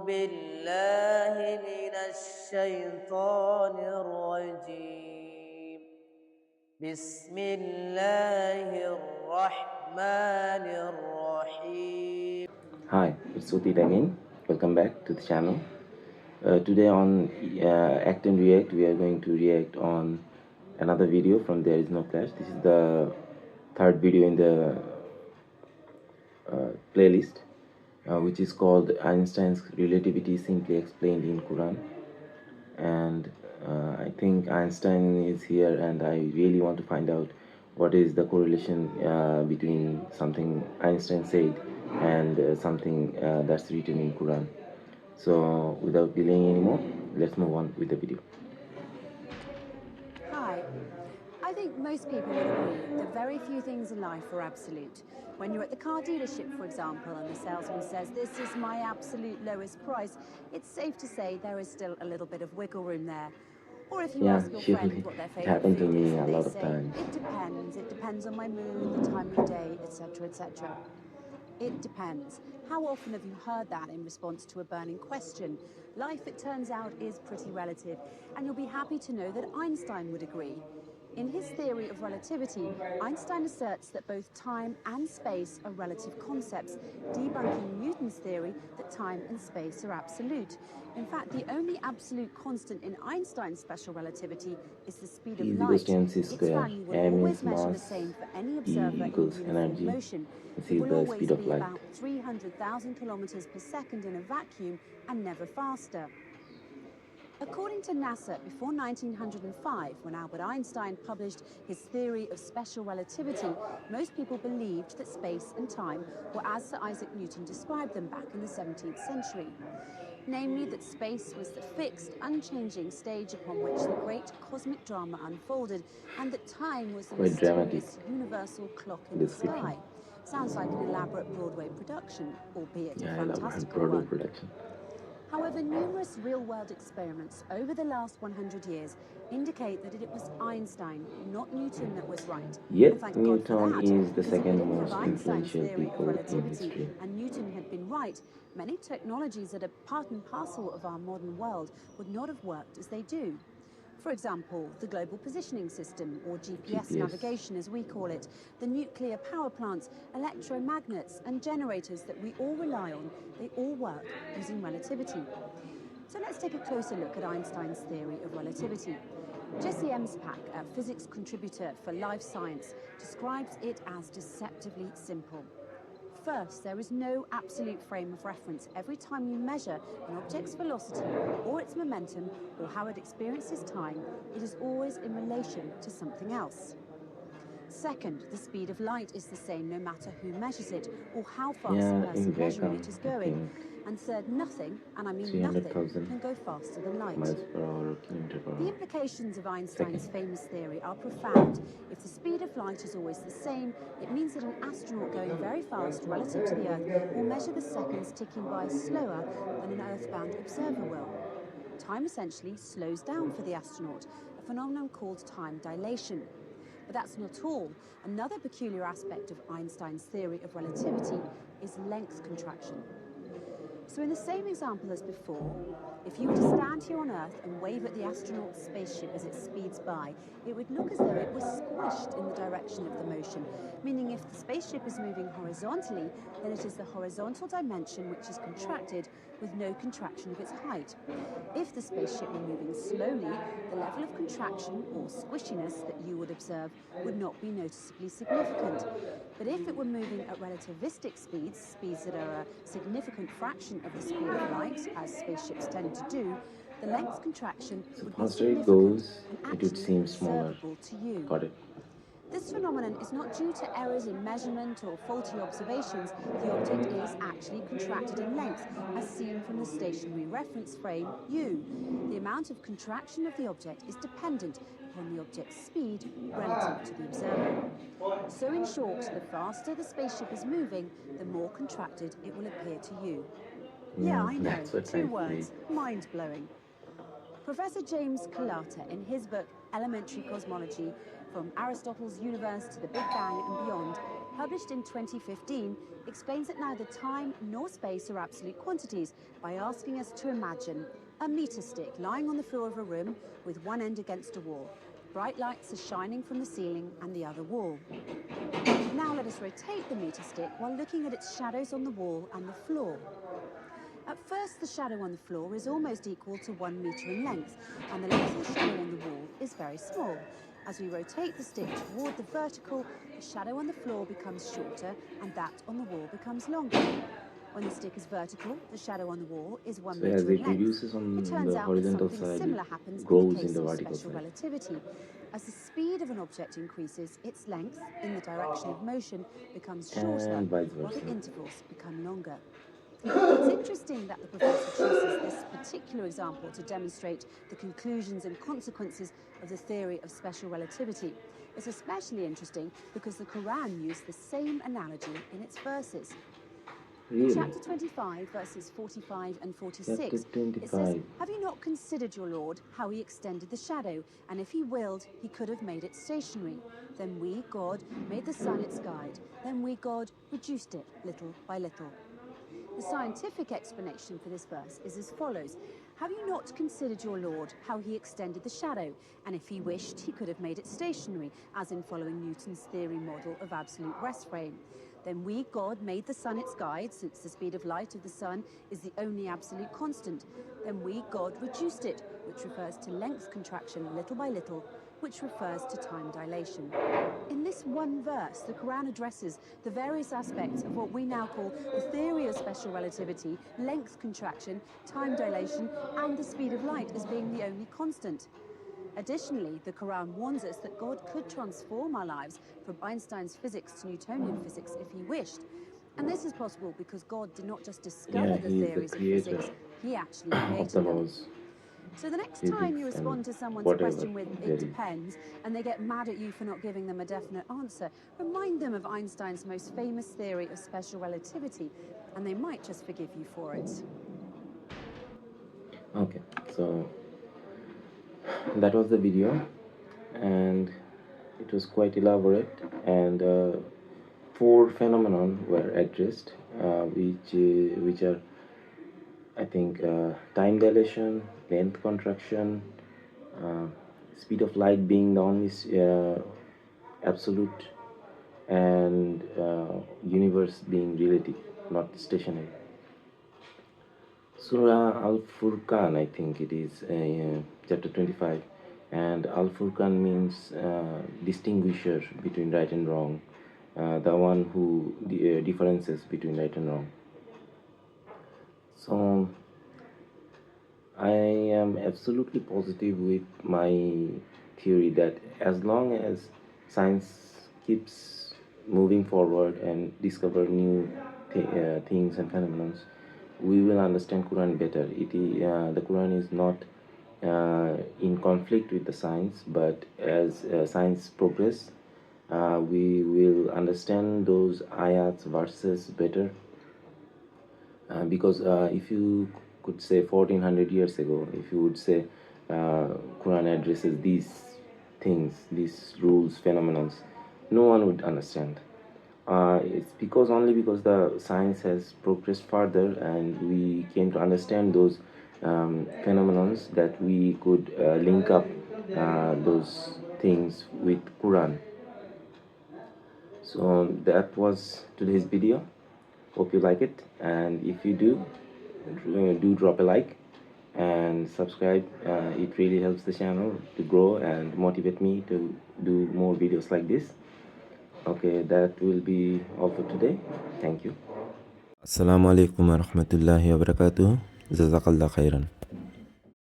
بالله من الشيطان الرجيم بسم الله الرحمن الرحيم. Hi, it's Sutit again. Welcome back to the channel. Today on Act and React, we are going to react on another video from There Is No Clash. This is the third video in the playlist, which is called Einstein's Relativity Simply Explained in Quran. And I think Einstein is here, and I really want to find out what is the correlation between something Einstein said and something that's written in Quran. So without delaying anymore, let's move on with the video. Hi. I think most people would agree that very few things in life are absolute. When you're at the car dealership, for example, and the salesman says, "This is my absolute lowest price," it's safe to say there is still a little bit of wiggle room there. Or if you Yeah, ask your surely friend what their it favorite happened to food is, me a and they lot of say, times. it depends on my mood, the time of day, etc., etc. It depends. How often have you heard that in response to a burning question? Life, it turns out, is pretty relative, and you'll be happy to know that Einstein would agree. In his theory of relativity, Einstein asserts that both time and space are relative concepts, debunking Newton's theory that time and space are absolute. In fact, the only absolute constant in Einstein's special relativity is the speed of E is equals light. to mc Its square. value will M always is measure the mass, same for any E observer in equals uniform energy, motion. and It c is will the always speed of be light. about 300,000 kilometers per second in a vacuum and never faster. According to NASA, before 1905, when Albert Einstein published his theory of special relativity, most people believed that space and time were as Sir Isaac Newton described them back in the 17th century. Namely, that space was the fixed, unchanging stage upon which the great cosmic drama unfolded, and that time was the Quite dramatic mysterious universal clock in the description. sky. Sounds like an elaborate Broadway production, albeit a Yeah, I love fantastical Broadway one. production. However, numerous real-world experiments over the last 100 years indicate that it was Einstein, not Newton, that was right. Yet And thank God for Newton that, is the because if we second didn't have most Einstein's influential theory of people in relativity history. and Newton had been right, many technologies that are part and parcel of our modern world would not have worked as they do. For example, the Global Positioning System, or GPS navigation as we call it, the nuclear power plants, electromagnets and generators that we all rely on, they all work using relativity. So let's take a closer look at Einstein's theory of relativity. Jesse Emspak, a physics contributor for Life Science, describes it as deceptively simple. First, there is no absolute frame of reference. Every time you measure an object's velocity or its momentum or how it experiences time, it is always in relation to something else. Second, the speed of light is the same no matter who measures it or how fast the person measuring it is going. And third, nothing, and I mean nothing, can go faster than light. Miles per hour or kilometer per The hour. implications of Einstein's famous theory are profound. If the speed of light is always the same, it means that an astronaut going very fast relative to the Earth will measure the seconds ticking by slower than an Earthbound observer will. Time essentially slows down for the astronaut, a phenomenon called time dilation. But that's not all. Another peculiar aspect of Einstein's theory of relativity is length contraction. So in the same example as before, if you were to stand here on Earth and wave at the astronaut's spaceship as it speeds by, it would look as though it was squished in the direction of the motion, meaning if the spaceship is moving horizontally, then it is the horizontal dimension which is contracted with no contraction of its height. If the spaceship were moving slowly, the level of contraction or squishiness that you would observe would not be noticeably significant. But if it were moving at relativistic speeds, speeds that are a significant fraction of the speed of light, as spaceships tend to do, the length contraction would be Faster it significant goes, and it would actually seem smaller. observable to you. Got it. This phenomenon is not due to errors in measurement or faulty observations. The object is actually contracted in length, as seen from the stationary reference frame, U. The amount of contraction of the object is dependent upon the object's speed relative to the observer. So in short, the faster the spaceship is moving, the more contracted it will appear to you. Yeah, I know, That's what I 2 say. words, mind-blowing. Professor James Colata, in his book Elementary Cosmology, From Aristotle's Universe to the Big Bang and Beyond, published in 2015, explains that neither time nor space are absolute quantities by asking us to imagine a meter stick lying on the floor of a room with one end against a wall. Bright lights are shining from the ceiling and the other wall. Now let us rotate the meter stick while looking at its shadows on the wall and the floor. At first, the shadow on the floor is almost equal to 1 metre in length, and the length of the shadow on the wall is very small. As we rotate the stick toward the vertical, the shadow on the floor becomes shorter and that on the wall becomes longer. When the stick is vertical, the shadow on the wall is 1 So as metre in it length. reduces It on turns the out that horizontal something side, similar it happens in the grows in case the of vertical special side. relativity. As the speed of an object increases, its length in the direction of motion becomes shorter, And vice while versa. the intervals become longer. It's interesting that the professor chooses this particular example to demonstrate the conclusions and consequences of the theory of special relativity. It's especially interesting because the Quran used the same analogy in its verses. In Really? chapter 25, verses 45 and Chapter 46, it says, 25. "Have you not considered your Lord, how he extended the shadow, and if he willed, he could have made it stationary? Then we, God, made the sun its guide. Then we, God, reduced it little by little." The scientific explanation for this verse is as follows: "Have you not considered your Lord, how he extended the shadow, and if he wished, he could have made it stationary, as in following Newton's theory model of absolute rest frame? Then we, God, made the sun its guide, since the speed of light of the sun is the only absolute constant. Then we, God, reduced it," which refers to length contraction little by little, which refers to time dilation. In this one verse, the Quran addresses the various aspects of what we now call the theory of special relativity, length contraction, time dilation, and the speed of light as being the only constant. Additionally, the Quran warns us that God could transform our lives from Einstein's physics to Newtonian physics if he wished. And this is possible because God did not just Yeah, discover the he is the theories of creator physics, he actually of the created them. laws, So the next time physics, you and respond to someone's whatever question with there "it is. depends," and they get mad at you for not giving them a definite answer, remind them of Einstein's most famous theory of special relativity, and they might just forgive you for it. Okay, so that was the video, and it was quite elaborate, and four phenomenon were addressed, which are, I think, time dilation, length contraction, uh, speed of light being the only absolute, and universe being relative, not stationary. Surah Al Furqan, I think it is, chapter 25, and Al Furqan means distinguisher between right and wrong, the one who differences between right and wrong. So I am absolutely positive with my theory that as long as science keeps moving forward and discover new things and phenomena, we will understand Quran better. The Quran is not in conflict with the science, but as science progress, we will understand those ayats, verses better, because if you could say 1400 years ago, if you would say Quran addresses these things, these rules, phenomena, no one would understand. It's because only because the science has progressed further and we came to understand those phenomena that we could link up those things with Quran. So that was today's video. Hope you like it, and if you do drop a like and subscribe. It really helps the channel to grow and motivate me to do more videos like this. Okay, that will be all for today. Thank you. Assalamu alaikum wa rahmatullahi wa barakatuh. Jazakallah khairan.